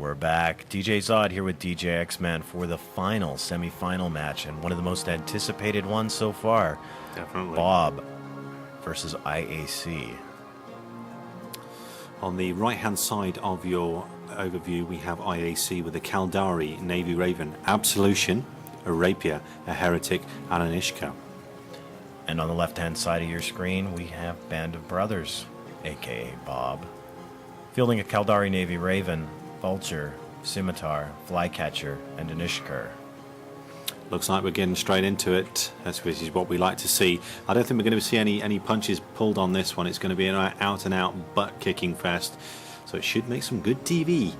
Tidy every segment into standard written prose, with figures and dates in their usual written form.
We're back. DJ Zod here with DJ X-Man for the final semi-final match, and one of the most anticipated ones so far. Definitely. BoB versus IAC. On the right-hand side of your overview, we have IAC with a Kaldari, Navy Raven, Absolution, a Rapier, a Heretic, and an Ishka. And on the left-hand side of your screen, we have Band of Brothers, aka BoB. Fielding a Kaldari Navy Raven, Vulture, Scimitar, Flycatcher, and an Ishkar. Looks like we're getting straight into it. This is what we like to see. I don't think we're going to see any punches pulled on this one. It's going to be an out-and-out butt-kicking fest. So it should make some good TV.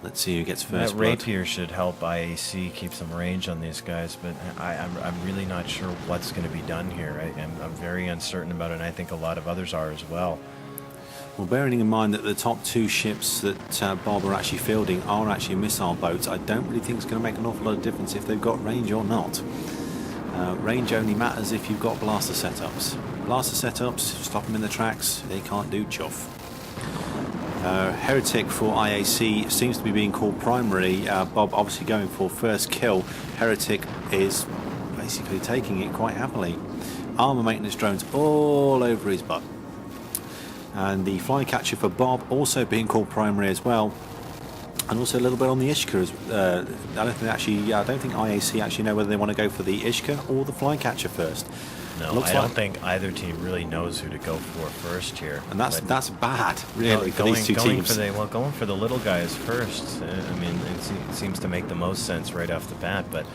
Let's see who gets first. That Rapier should help IAC keep some range on these guys, but I'm really not sure what's going to be done here. I'm very uncertain about it, and I think a lot of others are as well. Well, bearing in mind that the top two ships that BoB are actually fielding are actually missile boats, I don't really think it's going to make an awful lot of difference if they've got range or not. Range only matters if you've got blaster setups. Blaster setups, stop them in the tracks, they can't do chuff. Heretic for IAC seems to be being called primary. BoB obviously going for first kill. Heretic is basically taking it quite happily. Armor maintenance drones all over his butt. And the Flycatcher for BoB also being called primary as well, and also a little bit on the Ishka. I don't think IAC actually know whether they want to go for the Ishka or the Flycatcher first. No, I don't think either team really knows who to go for first here. And that's bad, really, for these two teams. Going for the little guys first. I mean, it seems to make the most sense right off the bat, but.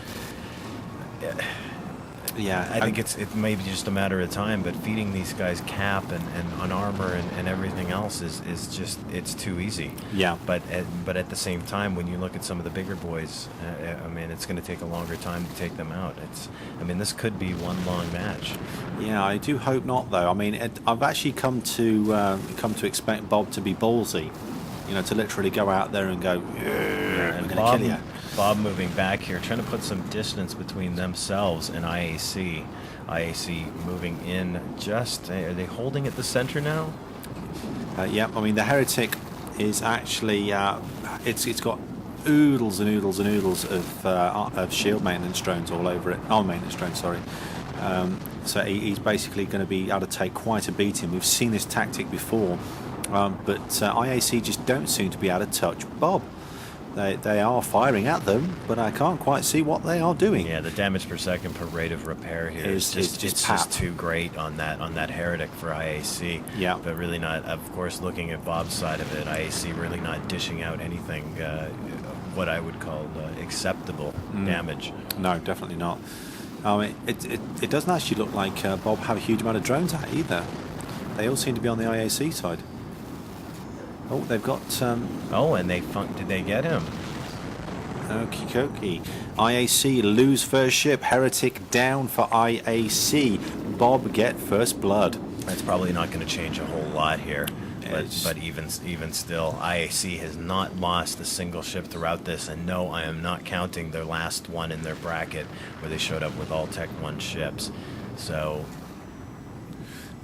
Yeah, I think it may be just a matter of time, but feeding these guys cap and on armor and everything else is just, it's too easy. Yeah. But at the same time, when you look at some of the bigger boys, I mean, it's going to take a longer time to take them out. This could be one long match. Yeah, I do hope not, though. I mean, I've actually come to expect BoB to be ballsy, to literally go out there and go, "I'm going to kill you." BoB moving back here, trying to put some distance between themselves and IAC. IAC moving in are they holding at the center now? Yeah, I mean, the Heretic is actually, it's got oodles and oodles and oodles of shield maintenance drones all over it. Arm maintenance drones, sorry. So he's basically going to be able to take quite a beating. We've seen this tactic before, but IAC just don't seem to be able to touch BoB. They are firing at them, but I can't quite see what they are doing. Yeah, the damage per second per rate of repair here is just too great on that Heretic for IAC. Yeah, but really not. Of course, looking at BoB's side of it, IAC really not dishing out anything what I would call acceptable damage. No, definitely not. It doesn't actually look like BoB have a huge amount of drones out either. They all seem to be on the IAC side. Oh, they've got... and did they get him? Okie dokie. IAC lose first ship. Heretic down for IAC. BoB get first blood. That's probably not going to change a whole lot here. But even still, IAC has not lost a single ship throughout this. And no, I am not counting their last one in their bracket where they showed up with all Tech 1 ships. So...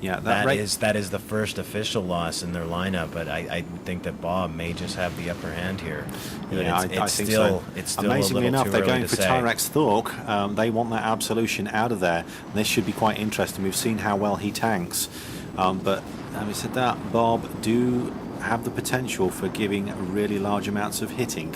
yeah, that is the first official loss in their lineup, but I think that BoB may just have the upper hand here. Yeah, I think so. It's still amazingly enough, they're going for say. Tyrex Thork. They want that Absolution out of there. And this should be quite interesting. We've seen how well he tanks, but having said that, BoB do have the potential for giving really large amounts of hitting.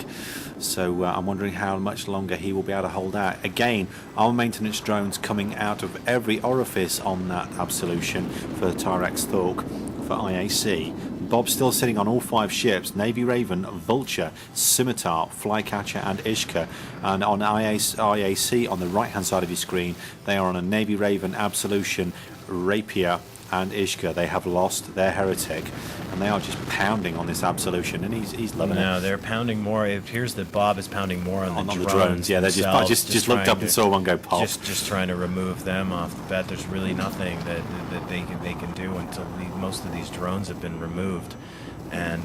So I'm wondering how much longer he will be able to hold out. Again, our maintenance drones coming out of every orifice on that Absolution for Tyrex Thork for IAC. BoB still sitting on all 5 ships: Navy Raven, Vulture, Scimitar, Flycatcher, and Ishka. And on IAC, on the right-hand side of your screen, they are on a Navy Raven, Absolution, Rapier, and Ishka. They have lost their Heretic, and they are just pounding on this Absolution, and he's loving it. No, they're pounding more. It appears that BoB is pounding more on the drones. Yeah, they just looked up and saw one go pop. Just trying to remove them off the bat. There's really nothing that they can do until most of these drones have been removed, and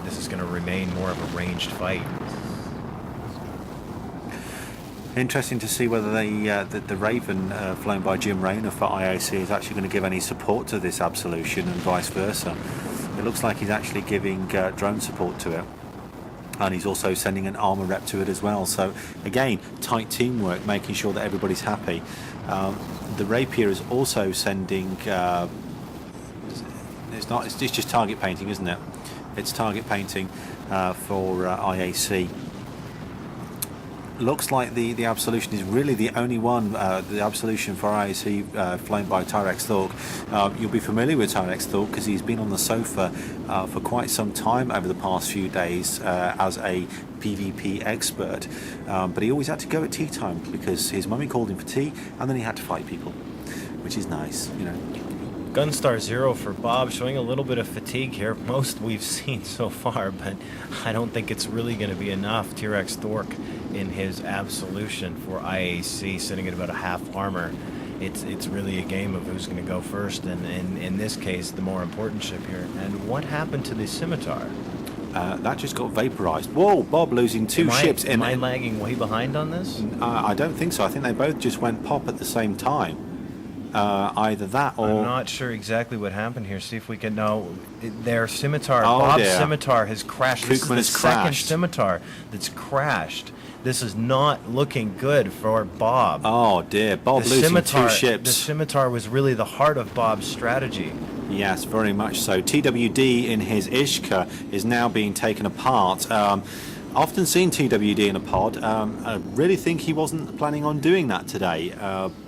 this is going to remain more of a ranged fight. Interesting to see whether the Raven flown by Jim Rayner for IAC is actually going to give any support to this Absolution and vice versa. It looks like he's actually giving drone support to it. And he's also sending an armor rep to it as well. So again, tight teamwork, making sure that everybody's happy. The Rapier is also sending. It's just target painting, isn't it? It's target painting for IAC. Looks like the Absolution is really the only one, the Absolution for IAC flown by Tyrex Thork. You'll be familiar with Tyrex Thork because he's been on the sofa for quite some time over the past few days as a PvP expert. But he always had to go at tea time because his mummy called him for tea and then he had to fight people, which is nice, you know. Gunstar 0 for Bob, showing a little bit of fatigue here. Most we've seen so far, but I don't think it's really going to be enough. T-Rex Thork in his Absolution for IAC, sitting at about a half armor. It's really a game of who's going to go first, and in this case, the more important ship here. And what happened to the Scimitar? That just got vaporized. Whoa, Bob losing two ships. Am I lagging way behind on this? I don't think so. I think they both just went pop at the same time. Either that or... I'm not sure exactly what happened here. See if we can know. Their Scimitar, oh, Bob's dear. Scimitar has crashed. This is the second Scimitar that's crashed. This is not looking good for Bob. Oh dear, Bob losing two ships. The Scimitar was really the heart of Bob's strategy. Yes, very much so. TWD in his Ishka is now being taken apart. Often seen TWD in a pod. I really think he wasn't planning on doing that today.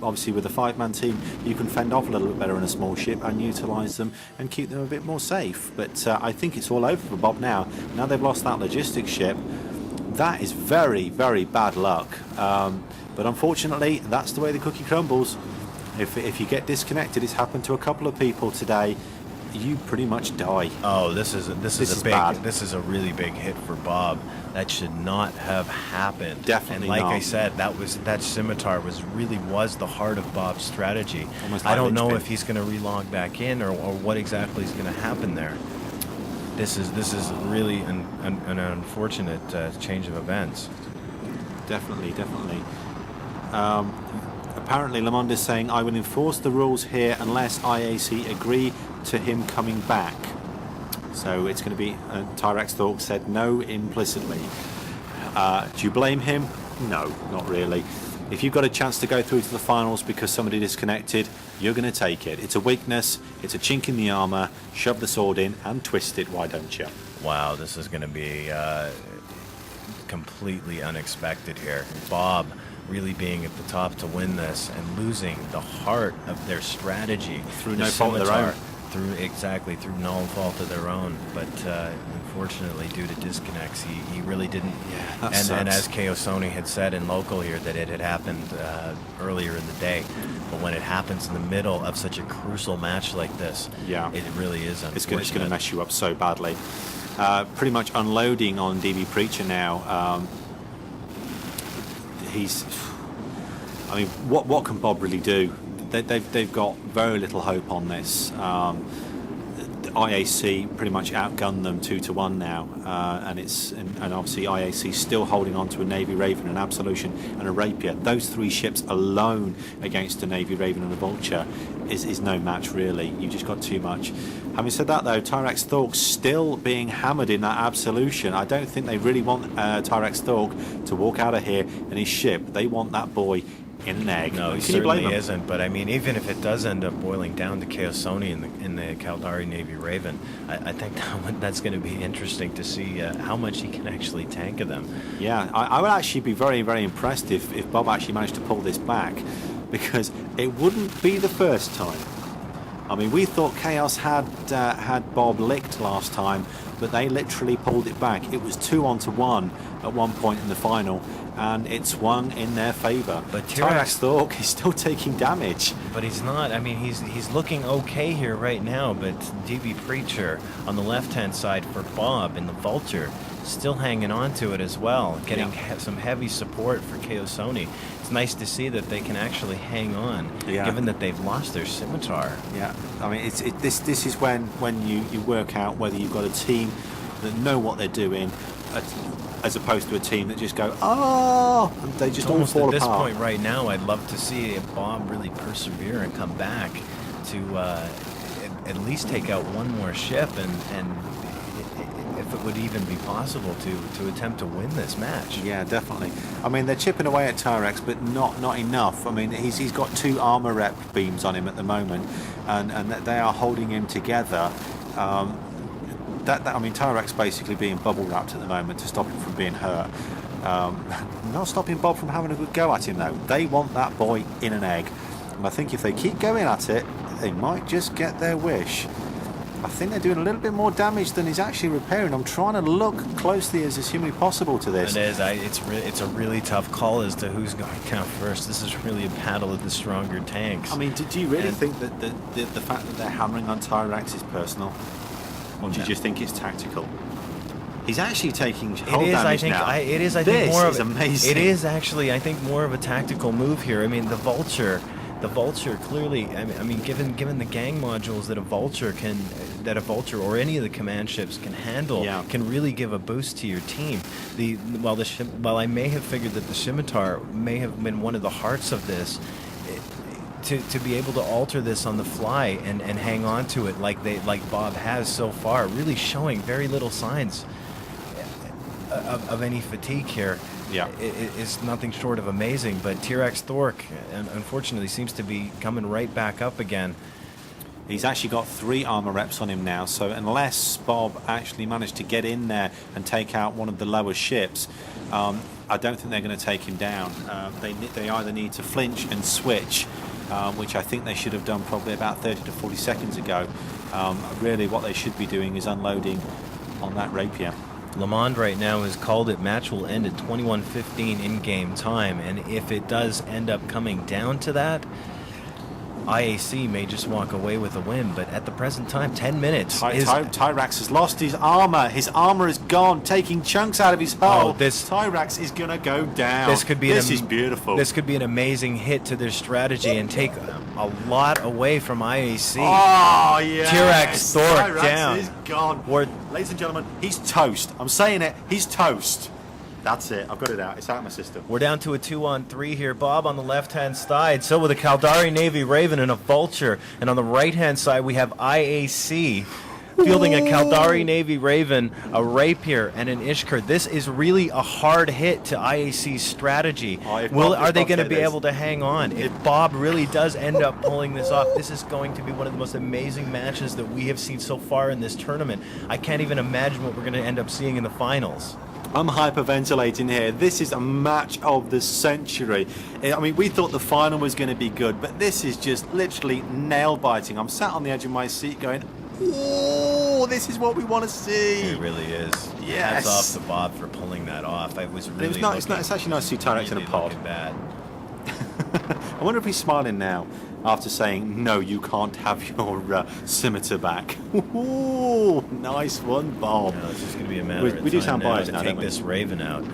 Obviously with a 5-man team you can fend off a little bit better in a small ship and utilise them and keep them a bit more safe. But I think it's all over for Bob now. Now they've lost that logistics ship. That is very, very bad luck. But unfortunately that's the way the cookie crumbles. If you get disconnected, it's happened to a couple of people today, you pretty much die. Oh, this is a really big hit for Bob. That should not have happened. Definitely and like not. I said, that Scimitar was the heart of Bob's strategy. Almost I like don't know linchpin. if he's going to relog back in or what exactly is going to happen there. This is really an unfortunate change of events. Definitely. Apparently Lamond is saying, I will enforce the rules here unless IAC agree to him coming back. So it's going to be, Tyrex Thork said no implicitly. Do you blame him? No, not really. If you've got a chance to go through to the finals because somebody disconnected, you're going to take it. It's a weakness, it's a chink in the armour, shove the sword in and twist it, why don't you? Wow, this is going to be completely unexpected here. Bob really being at the top to win this and losing the heart of their strategy through no fault of their own. Through no fault of their own. But unfortunately, due to disconnects, he really didn't. Yeah, and as KO Sony had said in local here, that it had happened earlier in the day. But when it happens in the middle of such a crucial match like this, yeah, it really is unfortunate. It's going to mess you up so badly. Pretty much unloading on DB Preacher now. I mean, what can Bob really do? They've got very little hope on this. The IAC pretty much outgunned them 2-1 now, and obviously IAC still holding on to a Navy Raven, an Absolution, and a Rapier. Those three ships alone against a Navy Raven and a Vulture is no match really. You just got too much. Having said that though, Tyrex Thork still being hammered in that Absolution. I don't think they really want Tyrex Thork to walk out of here in his ship. They want that boy in an egg. No, he certainly isn't. But I mean, even if it does end up boiling down to KO Sony in the Caldari Navy Raven, I think that's going to be interesting to see how much he can actually tank of them. Yeah, I would actually be very, very impressed if Bob actually managed to pull this back, because it wouldn't be the first time. I mean, we thought Chaos had Bob licked last time, but they literally pulled it back. It was 2-1 at one point in the final, and it swung in their favour. But Tyrex Thork is still taking damage. But he's not. I mean, he's looking okay here right now. But DB Preacher on the left-hand side for Bob in the Vulture, still hanging on to it as well, getting some heavy support for KO Sony. It's nice to see that they can actually hang on, given that they've lost their Scimitar. Yeah, I mean, this is when you work out whether you've got a team that know what they're doing, as opposed to a team that just go, oh, and they just all fall apart. At this point right now, I'd love to see Bob really persevere and come back to at least take out one more ship, and if it would even be possible to attempt to win this match. Yeah, definitely. I mean, they're chipping away at Tyrex, but not enough. I mean, he's got 2 armor rep beams on him at the moment, and they are holding him together. I mean, Tyrex basically being bubble wrapped at the moment to stop him from being hurt. Not stopping Bob from having a good go at him though. They want that boy in an egg, and I think if they keep going at it, they might just get their wish. I think they're doing a little bit more damage than he's actually repairing. I'm trying to look closely as is humanly possible to this. It is. It's a really tough call as to who's going down first. This is really a battle of the stronger tanks. I mean, do you really think that the fact that they're hammering on Tyrex is personal, or do you just think it's tactical? He's actually taking whole damage now. It is. I this think more is of amazing. It is actually. I think more of a tactical move here. I mean, the vulture clearly. I mean, given the gang modules that a vulture or any of the command ships can handle, can really give a boost to your team. While I may have figured that the scimitar may have been one of the hearts of this. To be able to alter this on the fly and hang on to it like Bob has so far, really showing very little signs of any fatigue here. Is nothing short of amazing. But T-Rex Thork, unfortunately, seems to be coming right back up again. He's actually got 3 armor reps on him now, so unless Bob actually managed to get in there and take out one of the lower ships, I don't think they're going to take him down. They either need to flinch and switch, which I think they should have done probably about 30 to 40 seconds ago. Really what they should be doing is unloading on that rapier. Lamond right now has called it. Match will end at 21:15 in-game time, and if it does end up coming down to that, IAC may just walk away with a win, but at the present time, 10 minutes. Tyrax has lost his armor. His armor is gone, taking chunks out of his hull. Tyrax is going to go down. This is beautiful. This could be an amazing hit to their strategy and take a lot away from IAC. Oh, yeah. T-Rex Thork down. Tyrax is gone. Ladies and gentlemen, he's toast. I'm saying it. He's toast. That's it. I've got it out. It's out of my system. We're down to a 2-on-3 here. Bob on the left-hand side. So with a Caldari Navy Raven and a Vulture. And on the right-hand side, we have IAC fielding a Caldari Navy Raven, a Rapier, and an Ishkur. This is really a hard hit to IAC's strategy. Are they going to be able to hang on? If Bob really does end up pulling this off, this is going to be one of the most amazing matches that we have seen so far in this tournament. I can't even imagine what we're going to end up seeing in the finals. I'm hyperventilating here. This is a match of the century. I mean, we thought the final was going to be good, but this is just literally nail-biting. I'm sat on the edge of my seat going, oh, this is what we want to see. It really is. Yes. Hats off to Bob for pulling that off. It's actually nice to see Tyrex in a pod. Bad. I wonder if he's smiling now after saying, no, you can't have your scimitar back. Ooh, nice one, Bob. No, it's just going to be a matter of time we do sound biased now now, to take don't we? this Raven out.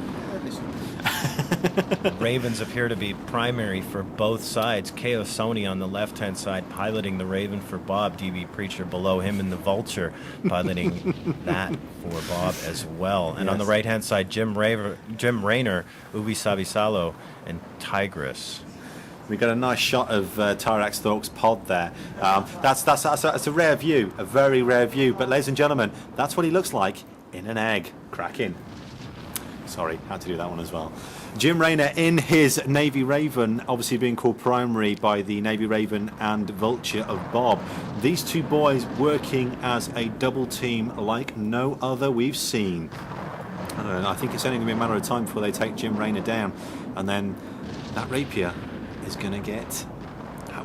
Ravens appear to be primary for both sides. KO Sony on the left-hand side piloting the Raven for Bob. DB Preacher below him in the Vulture piloting that for Bob as well. And on the right-hand side, Jim Rayner, Ubi Savisalo, and Tigris. We got a nice shot of Tyrax Thork's pod there. That's a rare view, a very rare view. But ladies and gentlemen, that's what he looks like in an egg. Cracking. Sorry, had to do that one as well. Jim Rayner in his Navy Raven, obviously being called primary by the Navy Raven and Vulture of Bob. These two boys working as a double team like no other we've seen. I don't know, I think it's only going to be a matter of time before they take Jim Rayner down. And then that Rapier is going to get...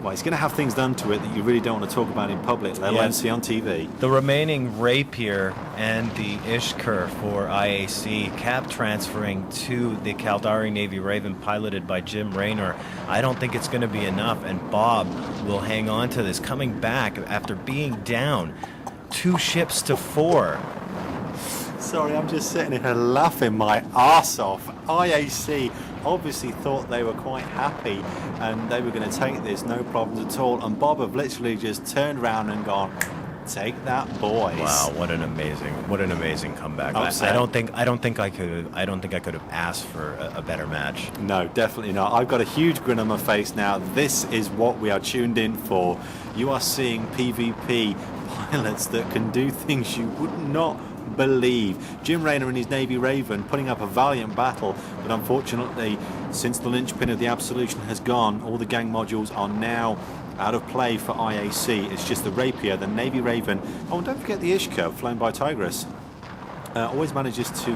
Well, it's going to have things done to it that you really don't want to talk about in public, let alone see on TV. The remaining Rapier and the Ishkur for IAC, cap transferring to the Caldari Navy Raven piloted by Jim Rayner. I don't think it's going to be enough, and Bob will hang on to this, coming back after being down 2 ships to 4. Sorry, I'm just sitting here laughing my arse off. IAC obviously thought they were quite happy and they were going to take this, no problems at all. And Bob have literally just turned around and gone, take that, boys. Wow, what an amazing comeback. I don't think I could have asked for a better match. No, definitely not. I've got a huge grin on my face now. This is what we are tuned in for. You are seeing PvP pilots that can do things you would not believe. Jim Raynor and his Navy Raven putting up a valiant battle, but unfortunately, since the linchpin of the Absolution has gone, all the gang modules are now out of play for IAC. It's just the Rapier, the Navy Raven. Oh, and don't forget the Ishka, flown by Tigris. Always manages to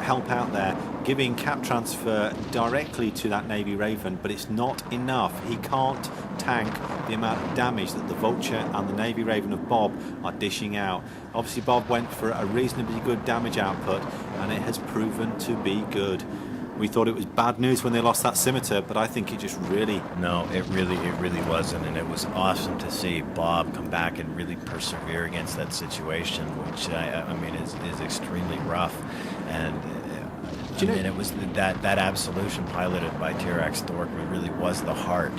help out there, giving cap transfer directly to that Navy Raven, but it's not enough. He can't tank the amount of damage that the Vulture and the Navy Raven of BoB are dishing out. Obviously BoB went for a reasonably good damage output, and it has proven to be good. We thought it was bad news when they lost that Scimitar, but I think it just really... No, it really wasn't, and it was awesome to see BoB come back and really persevere against that situation, which I mean is extremely rough. And it was that Absolution piloted by T-Rex Stork really was the heart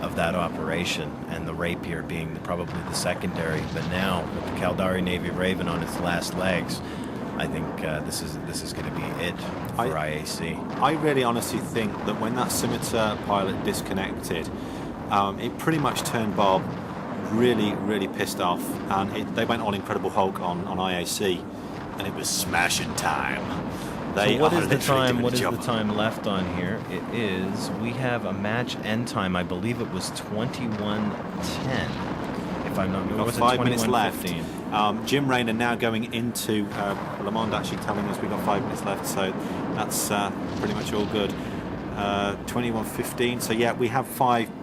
of that operation, and the Rapier being probably the secondary. But now with the Caldari Navy Raven on its last legs, I think this is going to be it for IAC. I really honestly think that when that Scimitar pilot disconnected, it pretty much turned BoB really pissed off, and they went all Incredible Hulk on IAC, and it was smashing time. So what is the time? What is the time left on here? It is. We have a match end time. I believe it was 21:10. If I'm not mistaken, we've got 5 minutes left. 15? Jim Raynor now going into Le Monde, actually telling us we've got 5 minutes left, so that's pretty much all good. 21:15. So yeah, we have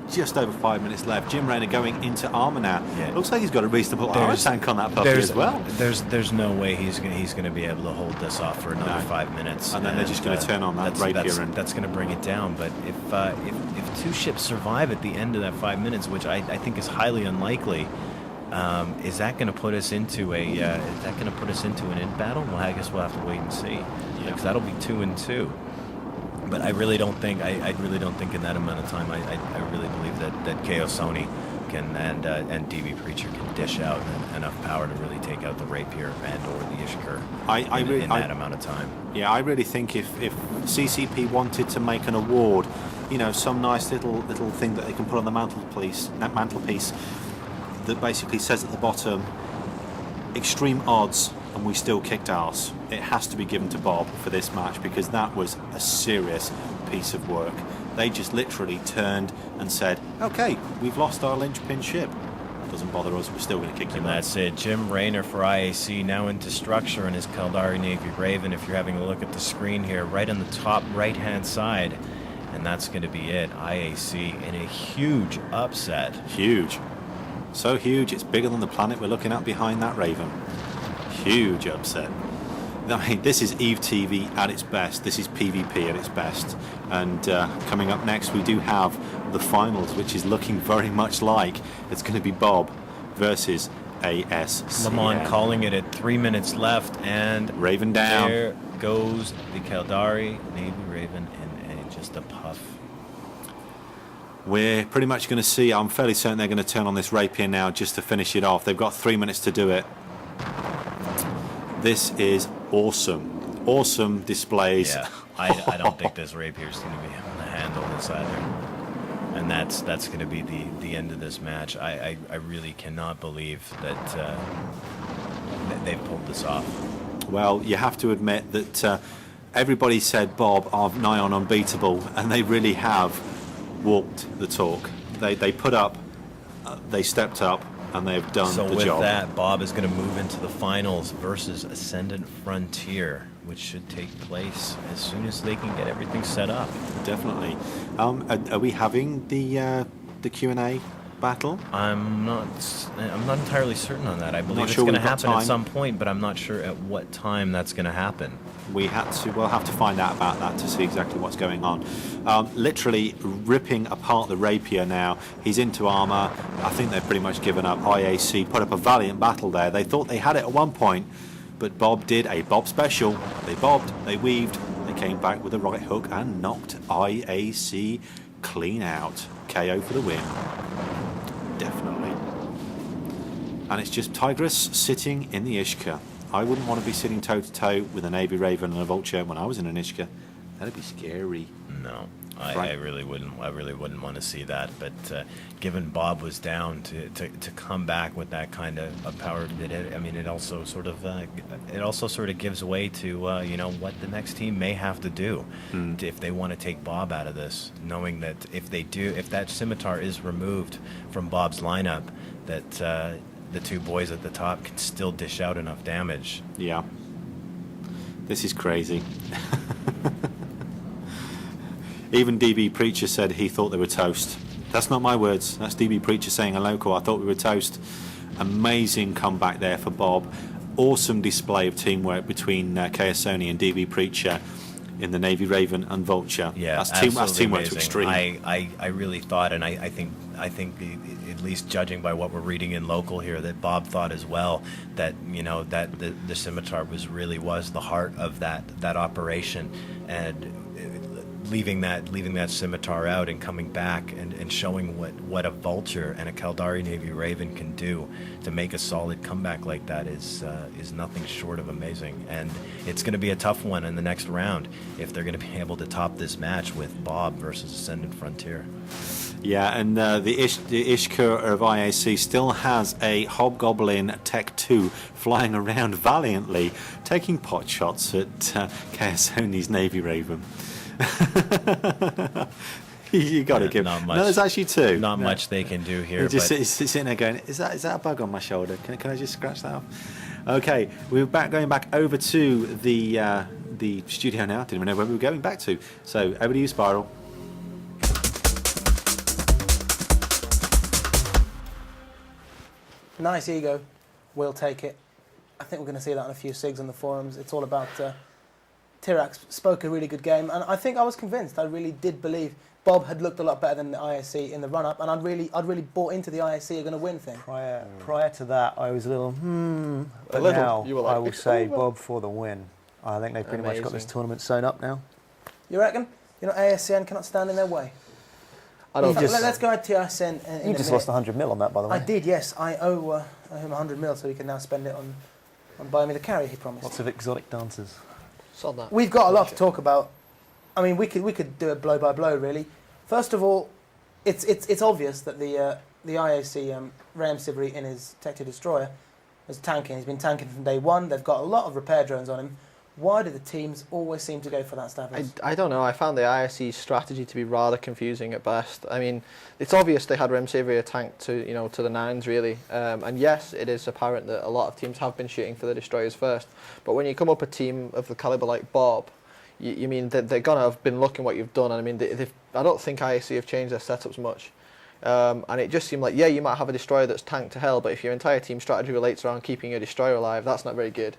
just over 5 minutes left. Jim Raynor going into armour now. Yeah. Looks like he's got a reasonable armour tank on that puppy as well. There's no way he's going to be able to hold this off for another 5 minutes. And then they're just going to turn on that Rapier, and that's going to bring it down. But if two ships survive at the end of that 5 minutes, which I think is highly unlikely, is that going to put us into an end battle? Well, I guess we'll have to wait and see. Because that'll be 2-2. But I really don't think in that amount of time. I really believe that KO Sony can and DB Preacher can dish out enough power to really take out the Rapier and or the Ishkur in that amount of time. Yeah, I really think if CCP wanted to make an award, some nice little thing that they can put on the mantelpiece that basically says at the bottom, extreme odds, and we still kicked arse. It has to be given to BoB for this match, because that was a serious piece of work. They just literally turned and said, okay, we've lost our linchpin ship. Doesn't bother us, we're still going to kick you. And that's it. Jim Raynor for IAC now into structure in his Caldari Navy Raven. If you're having a look at the screen here, right on the top right-hand side, and that's going to be it. IAC in a huge upset. Huge. So huge, it's bigger than the planet we're looking at behind that Raven. Huge upset. I mean, this is Eve TV at its best. This is PvP at its best. And coming up next, we do have the finals, which is looking very much like it's going to be BoB versus ASCN. Le Monde calling it at 3 minutes left, and Raven down. There goes the Caldari Navy Raven in just a puff. We're pretty much going to see, I'm fairly certain they're going to turn on this Rapier now just to finish it off. They've got 3 minutes to do it. This is awesome. Awesome displays. Yeah, I don't think this Rapier is going to be able to handle this either. And that's going to be the end of this match. I really cannot believe that they've pulled this off. Well, you have to admit that everybody said BoB are nigh on unbeatable, and they really have walked the talk. They put up, they stepped up, and they've done the job. So with that, BoB is going to move into the finals versus Ascendant Frontier, which should take place as soon as they can get everything set up. Definitely. Are we having the Q&A battle? I'm not entirely certain on that. I believe it's going to happen at some point, but I'm not sure at what time that's going to happen. We'll have to find out about that to see exactly what's going on. Literally ripping apart the Rapier now. He's into armour. I think they've pretty much given up. IAC put up a valiant battle there. They thought they had it at one point, but BoB did a BoB special. They bobbed, they weaved, they came back with a right hook and knocked IAC clean out. KO for the win. Definitely. And it's just Tigris sitting in the Ishka. I wouldn't want to be sitting toe-to-toe with a Navy Raven and a Vulture when I was in an Ishka. That'd be scary. No. I really wouldn't. I really wouldn't want to see that. But given Bob was down, to come back with that kind of power, it also sort of gives way to what the next team may have to do if they want to take Bob out of this, knowing that if that scimitar is removed from Bob's lineup, that the two boys at the top can still dish out enough damage. Yeah. This is crazy. Even DB Preacher said he thought they were toast. That's not my words. That's DB Preacher saying a local. I thought we were toast. Amazing comeback there for Bob. Awesome display of teamwork between KSONI and DB Preacher in the Navy Raven and Vulture. Yeah, that's teamwork to extreme. I really thought, and I think at least judging by what we're reading in local here, that Bob thought as well that that the scimitar was the heart of that operation, and leaving that scimitar out and coming back and showing what a Vulture and a Caldari Navy Raven can do to make a solid comeback like that is nothing short of amazing. And it's going to be a tough one in the next round if they're going to be able to top this match with Bob versus Ascendant Frontier. Yeah, and the Ishkur of IAC still has a Hobgoblin Tech 2 flying around valiantly, taking pot shots at KSONI's Navy Raven. You got to give. Not much. No, there's actually two. Not much they can do here. He's sitting there going, "Is that a bug on my shoulder? Can I just scratch that off?" Okay, we're going back over to the studio now. Didn't even know where we were going back to. So over to you, Spiral. Nice ego. We'll take it. I think we're going to see that on a few SIGs on the forums. It's all about. Tirax spoke a really good game, and I think I was convinced. I really did believe Bob had looked a lot better than the IAC in the run-up, and I'd really bought into the IAC are going to win thing. Prior to that, I was a little but now I will say Bob for the win. I think they've pretty much got this tournament sewn up now. You reckon? ASCN cannot stand in their way. I don't. Let's go to TSN. You just lost 100 mil on that, by the way. I did, yes. I owe him 100 mil, so he can now spend it on buying me the carry he promised. Lots of exotic dancers. We've got a lot to talk about. I mean, we could do it blow by blow, really. First of all, it's obvious that the IAC Ram Sivri in his Tech 2 destroyer is tanking. He's been tanking from day one. They've got a lot of repair drones on him. Why do the teams always seem to go for that Stavros? I don't know. I found the IAC strategy to be rather confusing at best. I mean, it's obvious they had Rem Sivri tanked to the nines really, and yes, it is apparent that a lot of teams have been shooting for the destroyers first. But when you come up a team of the caliber like Bob, you mean that they're gonna have been looking what you've done. And I mean, I don't think IAC have changed their setups much. And it just seemed like, you might have a destroyer that's tanked to hell, but if your entire team strategy relates around keeping your destroyer alive, that's not very good.